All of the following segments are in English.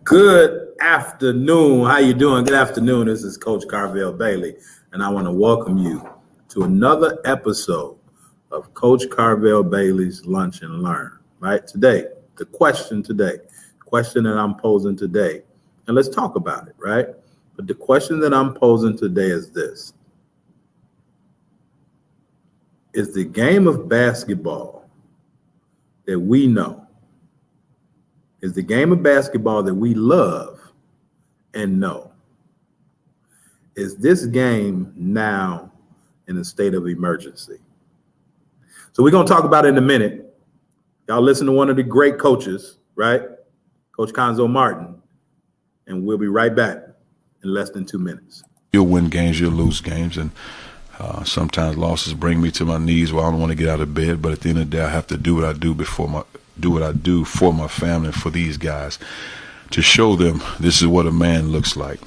Good afternoon. How you doing? Good afternoon. This is Coach Carvel Bailey, and I want to welcome you to another episode of Coach Carvel Bailey's Lunch and Learn. Right today, the question that I'm posing today, and let's talk about it. Right, but the question that I'm posing today is this: is the game of basketball that we know? Is the game of basketball that we love and know? Is this game now in a state of emergency? So we're going to talk about it in a minute. Y'all listen to one of the great coaches, right? Coach Cuonzo Martin. And we'll be right back in less than 2 minutes. You'll win games, you'll lose games. And sometimes losses bring me to my knees where I don't want to get out of bed. But at the end of the day, I have to do what I do for my family and for these guys, to show them this is what a man looks like.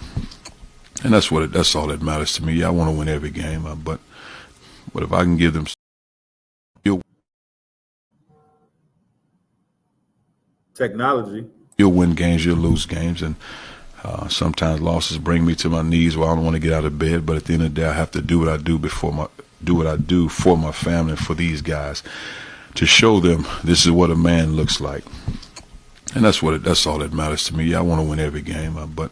And that's all that matters to me. Yeah, I want to win every game, but if I can give them technology, you'll win games, you'll lose games. And sometimes losses bring me to my knees where I don't want to get out of bed. But at the end of the day, I have to do what I do for my family and for these guys, to show them this is what a man looks like. And that's all that matters to me. Yeah, I want to win every game, but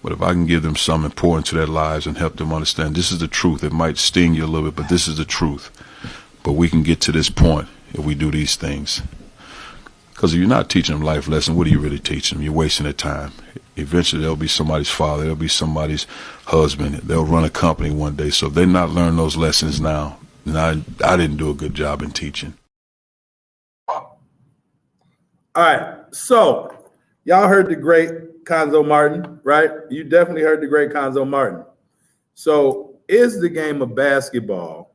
if I can give them something important to their lives and help them understand this is the truth. It might sting you a little bit, but this is the truth. But we can get to this point if we do these things. Because if you're not teaching them life lessons, what are you really teaching them? You're wasting their time. Eventually, they'll be somebody's father. They'll be somebody's husband. They'll run a company one day. So if they're not learning those lessons now, then I didn't do a good job in teaching. All right, so y'all heard the great Cuonzo Martin, right? You definitely heard the great Cuonzo Martin. So is the game of basketball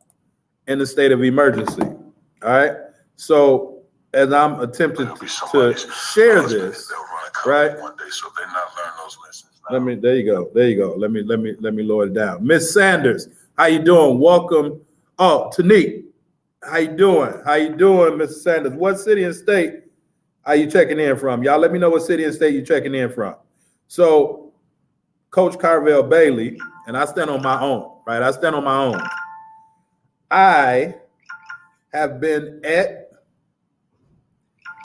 in a state of emergency? All right, so as I'm attempting to share this, right? One day, so they're not learning those lessons. There you go. Let me lower it down. Miss Sanders, how you doing? Welcome. Oh, Tanique, how you doing, Miss Sanders? What city and state are you checking in from? Y'all let me know what city and state you're checking in from. So, Coach Carvel Bailey, and I stand on my own, right? I have been at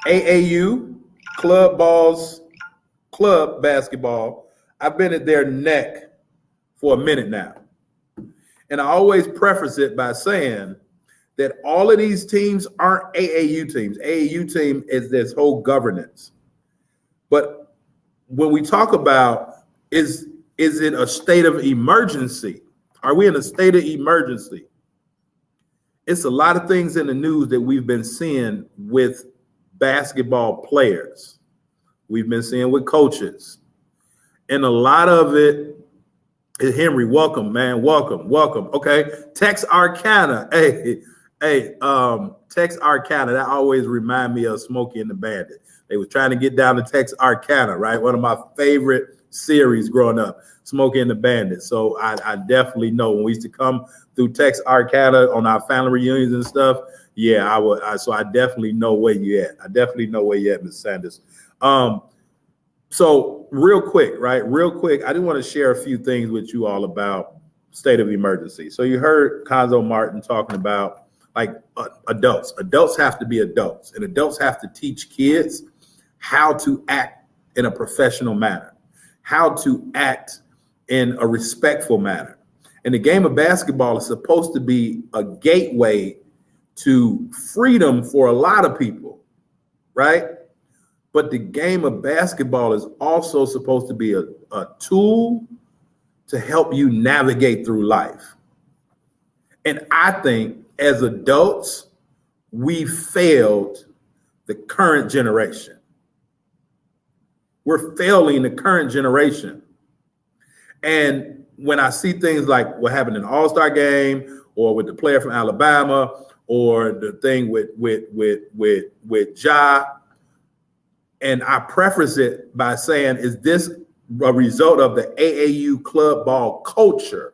AAU club basketball. I've been at their neck for a minute now. And I always preface it by saying that all of these teams aren't AAU teams. AAU team is this whole governance. But when we talk about is it a state of emergency? Are we in a state of emergency? It's a lot of things in the news that we've been seeing with basketball players. We've been seeing with coaches. And a lot of it is Henry, welcome, man. Welcome. Okay. Tex Arcana. Tex Arcana, that always remind me of Smokey and the Bandit. They was trying to get down to Tex Arcana, right? One of my favorite series growing up, Smokey and the Bandit. So I definitely know when we used to come through Tex Arcana on our family reunions and stuff. Yeah, so I definitely know where you at. Ms. Sanders. So real quick, I do want to share a few things with you all about state of emergency. So you heard Cuonzo Martin talking about adults. Adults have to be adults, and adults have to teach kids how to act in a professional manner, how to act in a respectful manner. And the game of basketball is supposed to be a gateway to freedom for a lot of people, right? But the game of basketball is also supposed to be a tool to help you navigate through life. And I think as adults, we failed the current generation. We're failing the current generation. And when I see things like what happened in the All-Star game, or with the player from Alabama, or the thing with Ja, and I preface it by saying, is this a result of the AAU club ball culture?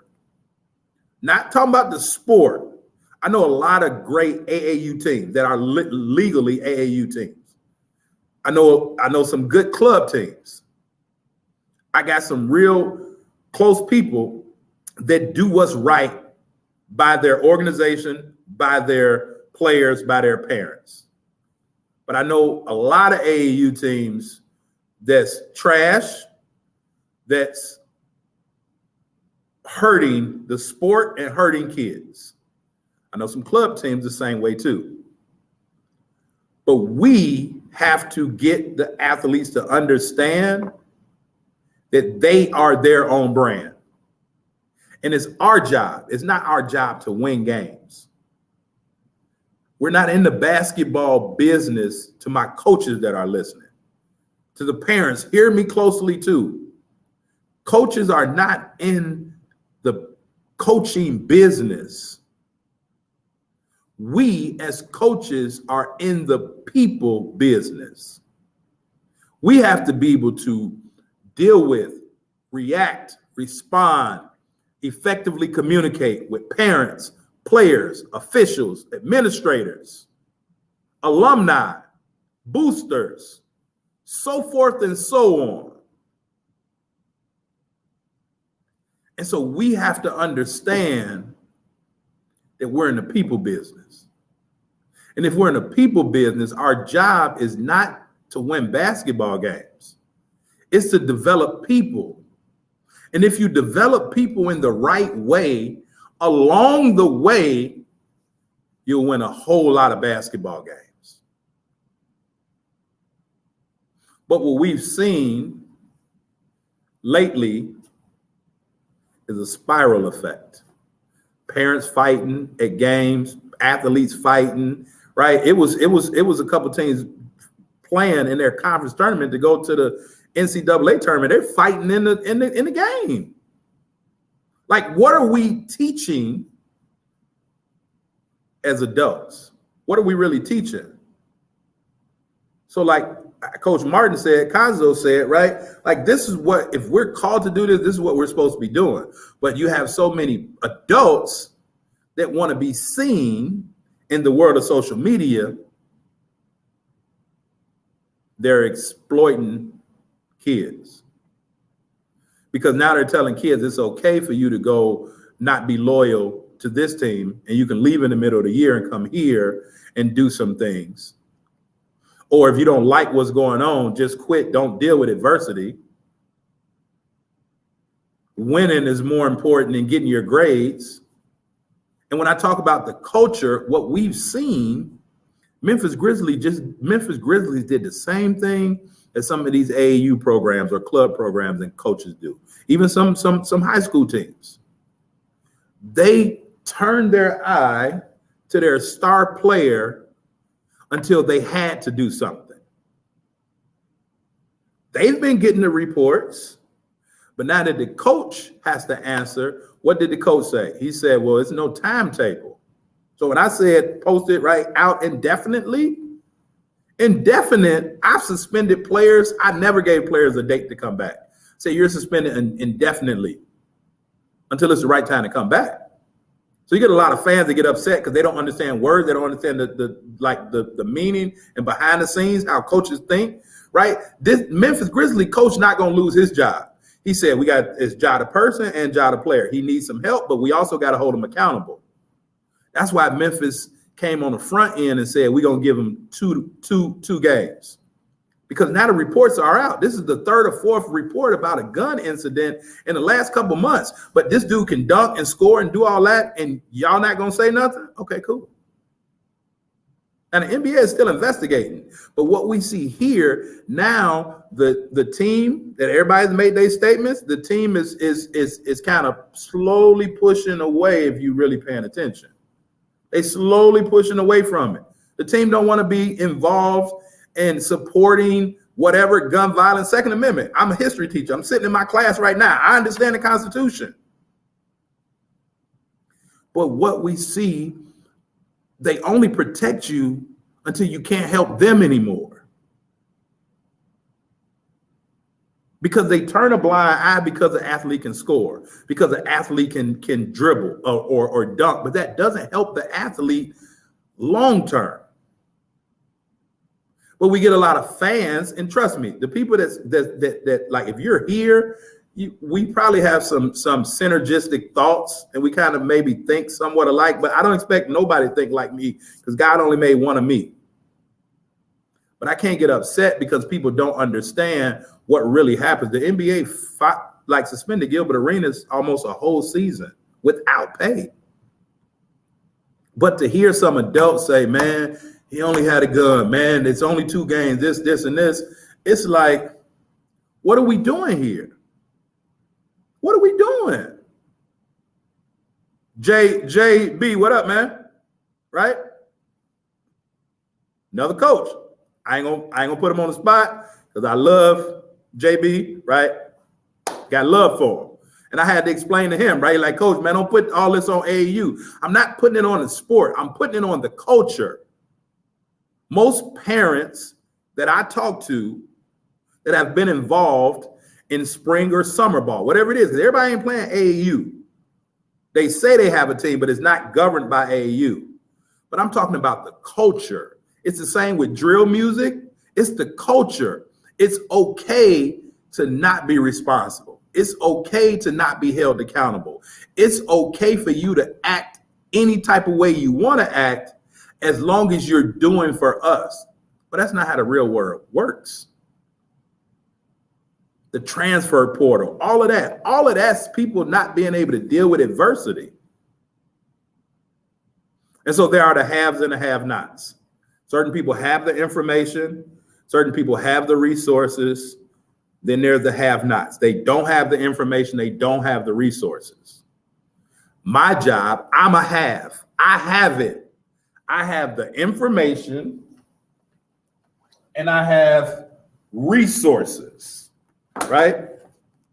Not talking about the sport. I know a lot of great AAU teams that are legally AAU teams. I know some good club teams. I got some real close people that do what's right by their organization, by their players, by their parents. But I know a lot of AAU teams that's trash, that's hurting the sport and hurting kids. I know some club teams the same way too. But we have to get the athletes to understand that they are their own brand. And it's our job. It's not our job to win games. We're not in the basketball business. To my coaches that are listening, to the parents, hear me closely too. Coaches are not in the coaching business. We as coaches are in the people business. We have to be able to deal with, react, respond, effectively communicate with parents, players, officials, administrators, alumni, boosters, so forth and so on. And so we have to understand that we're in the people business. And if we're in the people business, our job is not to win basketball games. It's to develop people. And if you develop people in the right way, along the way, you'll win a whole lot of basketball games. But what we've seen lately is a spiral effect. Parents fighting at games, athletes fighting, right? It was a couple teams playing in their conference tournament to go to the NCAA tournament. They're fighting in the game. Like, what are we teaching as adults? What are we really teaching? So like Coach Martin said, Conzo said, right? Like, this is what, if we're called to do this, this is what we're supposed to be doing. But you have so many adults that want to be seen in the world of social media. They're exploiting kids. Because now they're telling kids it's okay for you to go not be loyal to this team, and you can leave in the middle of the year and come here and do some things. Or if you don't like what's going on, just quit. Don't deal with adversity. Winning is more important than getting your grades. And when I talk about the culture, what we've seen, Memphis Grizzlies did the same thing as some of these AAU programs or club programs and coaches do. Even some high school teams. They turned their eye to their star player until they had to do something. They've been getting the reports, but now that the coach has to answer, what did the coach say? He said, well, it's no timetable. So when I said post it right out indefinitely, indefinite, I've suspended players. I never gave players a date to come back. Say you're suspended indefinitely until it's the right time to come back. So you get a lot of fans that get upset because they don't understand words. They don't understand the meaning and behind the scenes, how coaches think, right? This Memphis Grizzlies coach not going to lose his job. He said, we got it's Ja the person and Ja the player. He needs some help, but we also got to hold him accountable. That's why Memphis came on the front end and said, we're going to give him two games. Because now the reports are out. This is the third or fourth report about a gun incident in the last couple months. But this dude can dunk and score and do all that, and y'all not going to say nothing? Okay, cool. And the NBA is still investigating. But what we see here now, the team that everybody's made their statements, the team is kind of slowly pushing away if you're really paying attention. They slowly pushing away from it. The team don't want to be involved in supporting whatever gun violence, Second Amendment. I'm a history teacher. I'm sitting in my class right now. I understand the Constitution. But what we see, they only protect you until you can't help them anymore. Because they turn a blind eye because an athlete can score, because an athlete can dribble or dunk, but that doesn't help the athlete long term. But we get a lot of fans, and trust me, the people that like, if you're here, we probably have some synergistic thoughts, and we kind of maybe think somewhat alike. But I don't expect nobody to think like me, because God only made one of me. But I can't get upset because people don't understand what really happens. The NBA suspended Gilbert Arenas almost a whole season without pay. But to hear some adults say, man, he only had a gun, man, it's only 2 games, this, and this. It's like, what are we doing here? What are we doing? JB, what up, man? Right? Another coach. I ain't gonna put him on the spot because I love JB, right? Got love for him. And I had to explain to him, right? Like, coach, man, don't put all this on AAU. I'm not putting it on the sport. I'm putting it on the culture. Most parents that I talk to that have been involved in spring or summer ball, whatever it is, because everybody ain't playing AAU. They say they have a team, but it's not governed by AAU. But I'm talking about the culture. It's the same with drill music. It's the culture. It's okay to not be responsible. It's okay to not be held accountable. It's okay for you to act any type of way you want to act as long as you're doing for us. But that's not how the real world works. The transfer portal, all of that's people not being able to deal with adversity. And so there are the haves and the have-nots. Certain people have the information. Certain people have the resources. Then there's the have-nots. They don't have the information. They don't have the resources. My job, I'm a have. I have it. I have the information and I have resources, right?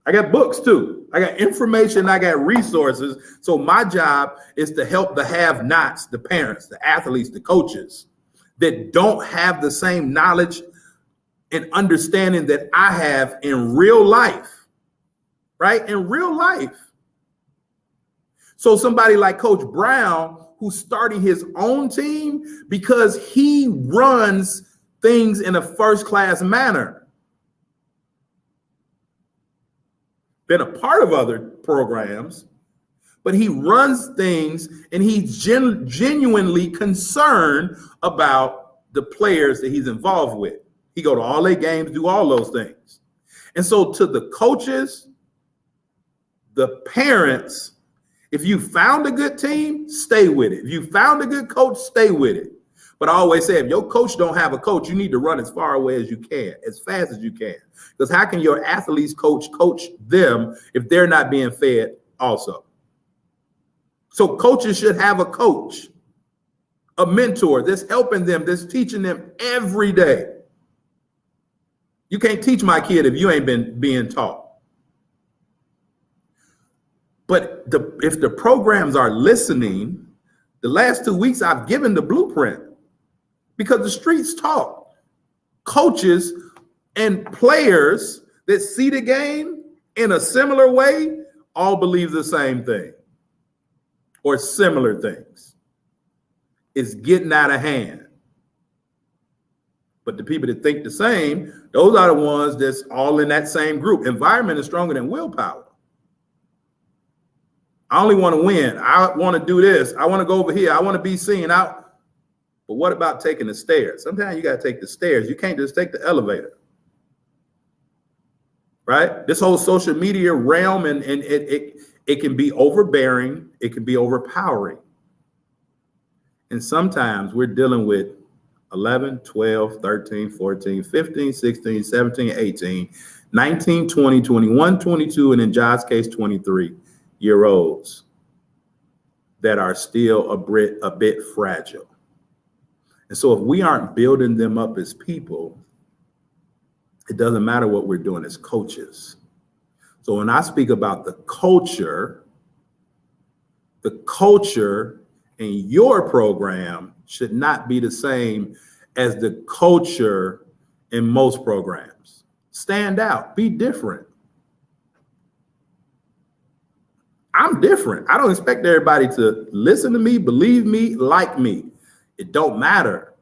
I got books too. I got information. I got resources. So my job is to help the have-nots, the parents, the athletes, the coaches that don't have the same knowledge and understanding that I have in real life, right? In real life. So somebody like Coach Brown, who's starting his own team because he runs things in a first-class manner. Been a part of other programs, but he runs things and he's genuinely concerned about the players that he's involved with. He go to all their games, do all those things. And so to the coaches, the parents, if you found a good team, stay with it. If you found a good coach, stay with it. But I always say, if your coach don't have a coach, you need to run as far away as you can, as fast as you can. Because how can your athletes coach them if they're not being fed also? So coaches should have a coach, a mentor that's helping them, that's teaching them every day. You can't teach my kid if you ain't been being taught. But if the programs are listening, the last 2 weeks I've given the blueprint because the streets talk. Coaches and players that see the game in a similar way all believe the same thing or similar things. It's getting out of hand. But the people that think the same, those are the ones that's all in that same group. Environment is stronger than willpower. I only want to win. I want to do this. I want to go over here. I want to be seen out. But what about taking the stairs? Sometimes you got to take the stairs. You can't just take the elevator. Right? This whole social media realm, and it can be overbearing. It can be overpowering. And sometimes we're dealing with 11, 12, 13, 14, 15, 16, 17, 18, 19, 20, 21, 22, and in Josh's case, 23-year-olds that are still a bit fragile. And so if we aren't building them up as people, it doesn't matter what we're doing as coaches. So when I speak about the culture in your program should not be the same as the culture in most programs. Stand out, be different. I'm different. I don't expect everybody to listen to me, believe me, like me. It don't matter.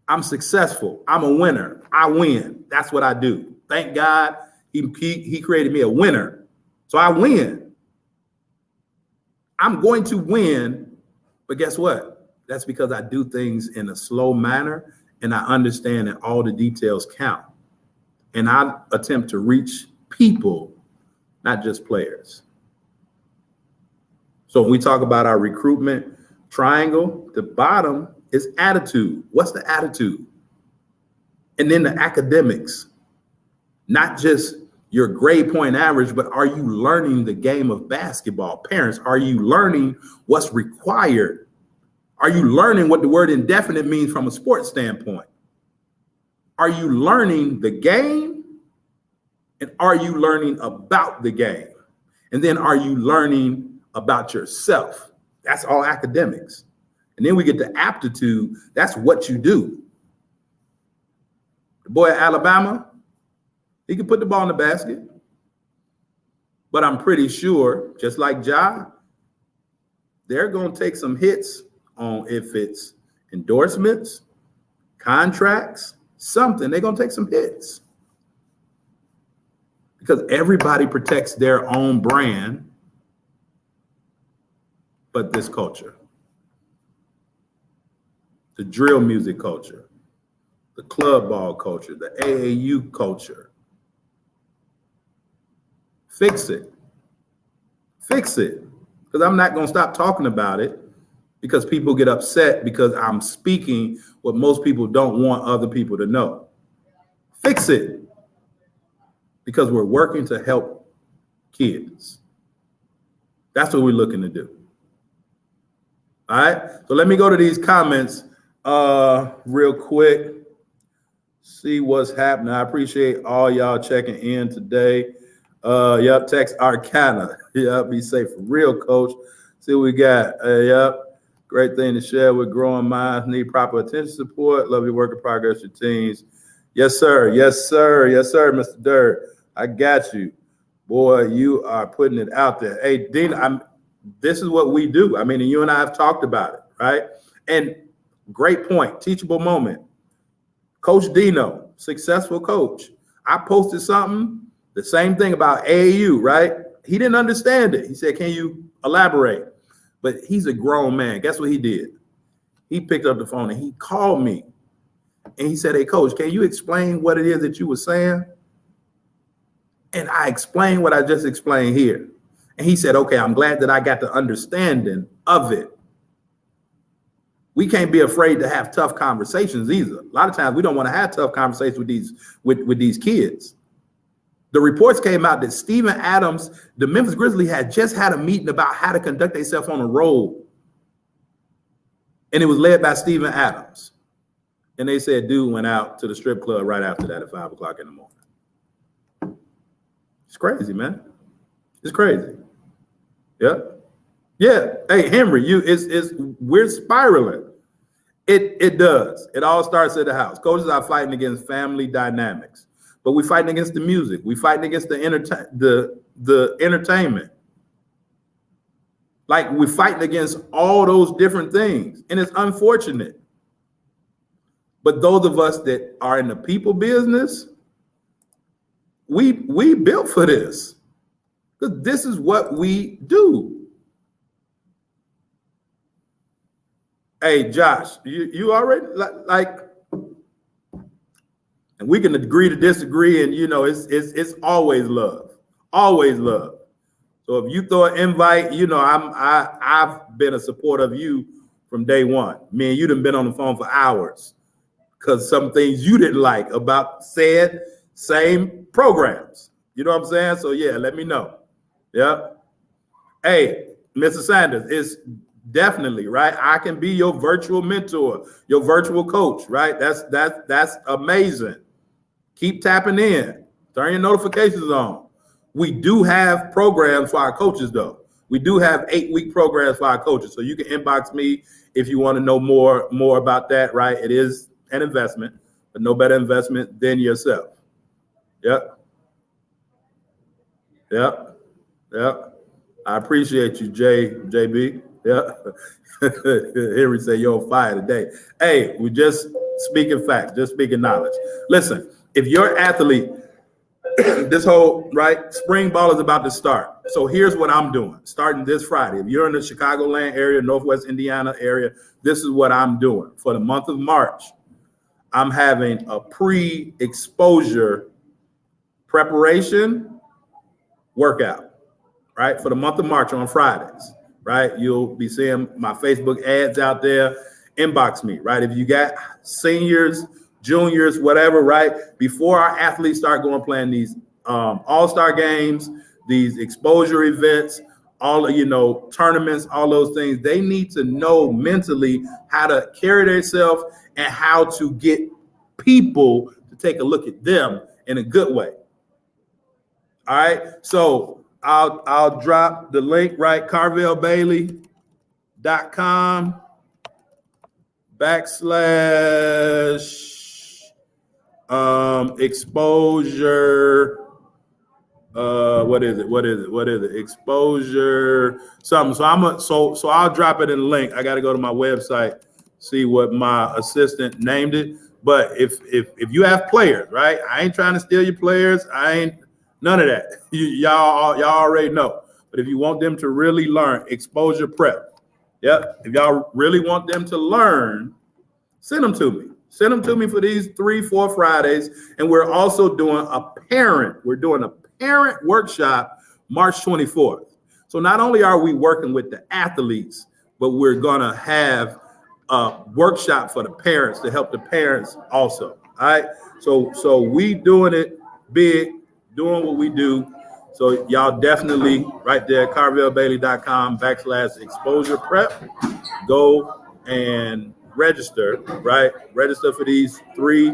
I'm successful. I'm a winner. I win. That's what I do. Thank God he created me a winner. So I win. I'm going to win. But guess what? That's because I do things in a slow manner and I understand that all the details count. And I attempt to reach people, not just players. So when we talk about our recruitment triangle, the bottom is attitude. What's the attitude? And then the academics, not just your grade point average, but are you learning the game of basketball? Parents, are you learning what's required? Are you learning what the word indefinite means from a sports standpoint? Are you learning the game? And are you learning about the game? And then are you learning about yourself? That's all academics. And then we get to aptitude. That's what you do. The boy at Alabama, he can put the ball in the basket. But I'm pretty sure, just like Ja, they're going to take some hits on if it's endorsements, contracts, something. They're going to take some hits. Because everybody protects their own brand, but this culture. The drill music culture, the club ball culture, the AAU culture. Fix it. Fix it. Because I'm not going to stop talking about it because people get upset because I'm speaking what most people don't want other people to know. Fix it. Because we're working to help kids. That's what we're looking to do. All right. So let me go to these comments real quick. See what's happening. I appreciate all y'all checking in today. Yep, text Arcana. Yep, be safe for real, coach. See what we got. Yep, great thing to share with growing minds. Need proper attention support. Love your work in progress, your teams. Yes, sir. Yes, sir. Yes, sir, Mr. Dirt. I got you. Boy, you are putting it out there. Hey, Dean, this is what we do. I mean, you and I have talked about it, right? And great point, teachable moment. Coach Dino, successful coach. I posted something, the same thing about AAU, right? He didn't understand it. He said, can you elaborate? But he's a grown man. Guess what he did? He picked up the phone and he called me. And he said, hey, coach, can you explain what it is that you were saying? And I explained what I just explained here. And he said, okay, I'm glad that I got the understanding of it. We can't be afraid to have tough conversations either. A lot of times we don't want to have tough conversations with these kids. The reports came out that Steven Adams, the Memphis Grizzlies, had just had a meeting about how to conduct themselves on a road. And it was led by Steven Adams. And they said dude went out to the strip club right after that at 5 o'clock in the morning. It's crazy, man. It's crazy. Yeah. Yeah. Hey, Henry, we're spiraling. It does. It all starts at the house. Coaches are fighting against family dynamics, but we're fighting against the music. We're fighting against the entertainment. Like we're fighting against all those different things. And it's unfortunate. But those of us that are in the people business, we built for this. Because this is what we do. Hey, Josh, you already like, and we can agree to disagree, and it's always love, always love. So if you throw an invite, I've been a supporter of you from day one. Me and you done been on the phone for hours because some things you didn't like about said same programs. You know what I'm saying? So yeah, let me know. Yeah. Hey, Mr. Sanders, it's definitely right. I can be your virtual mentor, your virtual coach, right? That's amazing. Keep tapping in. Turn your notifications on. We do have programs for our coaches, though. We do have 8-week programs for our coaches. So you can inbox me if you want to know more about that, right? It is an investment, but no better investment than yourself. Yep. Yep. Yep. I appreciate you, JB. Yeah. Henry said you're on fire today. Hey, we just speaking facts, just speaking knowledge. Listen, if your athlete, this whole spring ball is about to start. So here's what I'm doing starting this Friday. If you're in the Chicagoland area, Northwest Indiana area, this is what I'm doing. For the month of March, I'm having a pre-exposure preparation workout, right? For the month of March on Fridays, right? You'll be seeing my Facebook ads out there. Inbox me, right? If you got seniors, juniors, whatever, right? Before our athletes start going playing these all-star games, these exposure events, all tournaments, all those things, they need to know mentally how to carry themselves and how to get people to take a look at them in a good way. All right. So I'll drop the link, right? CarvelBailey.com / exposure. What is it? Exposure something. So I'll drop it in the link. I got to go to my website, see what my assistant named it. But if you have players, right? I ain't trying to steal your players. I ain't none of that. Y'all already know. But if you want them to really learn, exposure prep. Yep. If y'all really want them to learn, send them to me. Send them to me for these 3-4 Fridays. And we're also doing a parent workshop March 24th. So not only are we working with the athletes, but we're going to have a workshop for the parents to help the parents also. All right. So we doing it big, doing what we do. So y'all definitely right there, CarvelBailey.com / exposure prep. Go and register, right? Register for these 3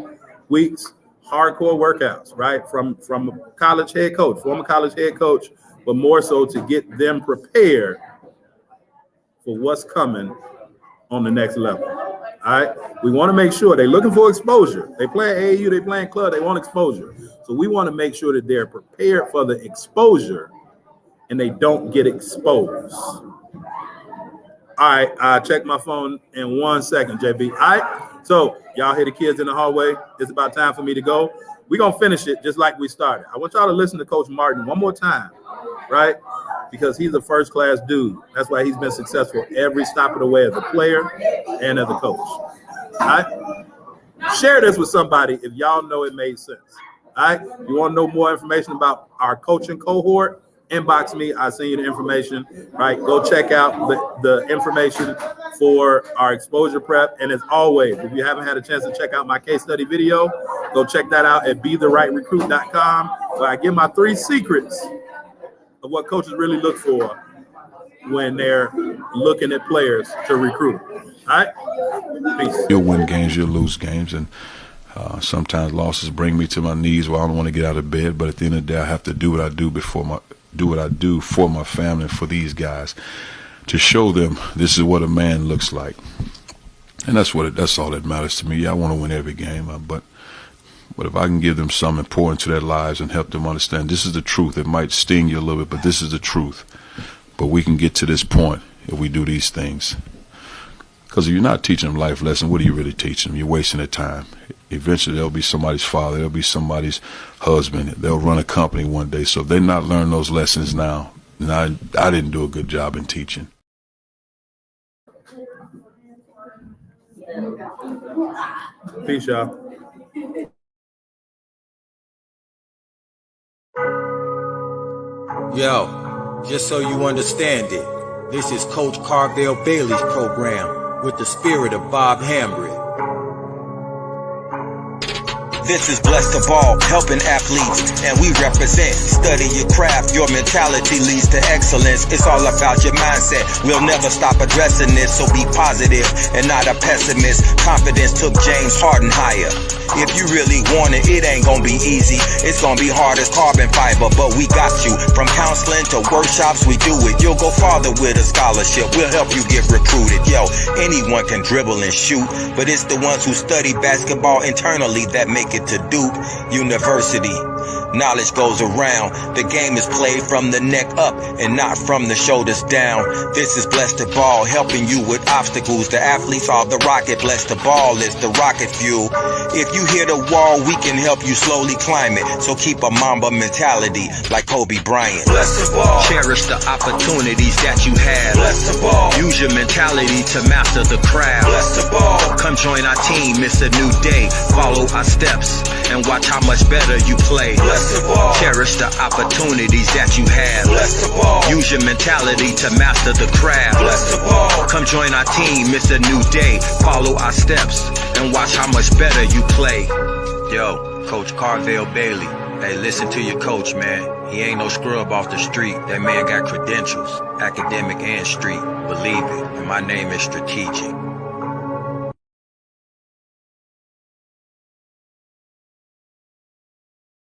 weeks, hardcore workouts, right? From a college head coach, former college head coach, but more so to get them prepared for what's coming on the next level. All right. We want to make sure they're looking for exposure. They play AAU, they playing club, they want exposure. So we want to make sure that they're prepared for the exposure and they don't get exposed. All right, I'll check my phone in 1 second, JB. All right, so y'all hear the kids in the hallway. It's about time for me to go. We're going to finish it just like we started. I want y'all to listen to Coach Martin one more time, right? Because he's a first-class dude. That's why he's been successful every stop of the way as a player and as a coach. All right? Share this with somebody if y'all know it made sense. All right? You want to know more information about our coaching cohort? Inbox me. I'll send you the information. Right? Go check out the information for our exposure prep. And as always, if you haven't had a chance to check out my case study video, go check that out at BeTheRightRecruit.com, where I give my 3 secrets of what coaches really look for when they're looking at players to recruit. All right? Peace. You'll win games, you'll lose games, and sometimes losses bring me to my knees where I don't want to get out of bed. But at the end of the day, I have to do what I do for my family and for these guys, to show them this is what a man looks like. And that's all that matters to me. Yeah, I want to win every game, but if I can give them something important to their lives and help them understand this is the truth, it might sting you a little bit, but this is the truth. But we can get to this point if we do these things. Because if you're not teaching them life lessons, what are you really teaching them? You're wasting their time. Eventually, they'll be somebody's father. They'll be somebody's husband. They'll run a company one day. So if they're not learning those lessons now, then I didn't do a good job in teaching. Peace, y'all. Yo, just so you understand it, this is Coach Carvel Bailey's program with the spirit of Bob Hambry. This is Blessed of All, helping athletes, and we represent. Study your craft, your mentality leads to excellence. It's all about your mindset. We'll never stop addressing this, so be positive and not a pessimist. Confidence took James Harden higher. If you really want it, it ain't gonna be easy. It's gonna be hard as carbon fiber, but we got you. From counseling to workshops, we do it. You'll go farther with a scholarship. We'll help you get recruited. Yo, anyone can dribble and shoot, but it's the ones who study basketball internally that make it to Duke University. Knowledge goes around. The game is played from the neck up and not from the shoulders down. This is Bless the Ball, helping you with obstacles. The athletes are the rocket. Bless the Ball is the rocket fuel. If you hit a wall, we can help you slowly climb it. So keep a Mamba mentality like Kobe Bryant. Bless the Ball. Cherish the opportunities that you have. Bless the Ball. Use your mentality to master the craft. Bless the Ball. Come join our team, it's a new day. Follow our steps and watch how much better you play. Bless the Ball. Cherish the opportunities that you have. Bless the Ball. Use your mentality to master the craft. Bless the Ball. Come join our team, it's a new day. Follow our steps and watch how much better you play. Yo, Coach Carvel Bailey. Hey, listen to your coach, man. He ain't no scrub off the street. That man got credentials, academic and street. Believe it. And my name is Strategic.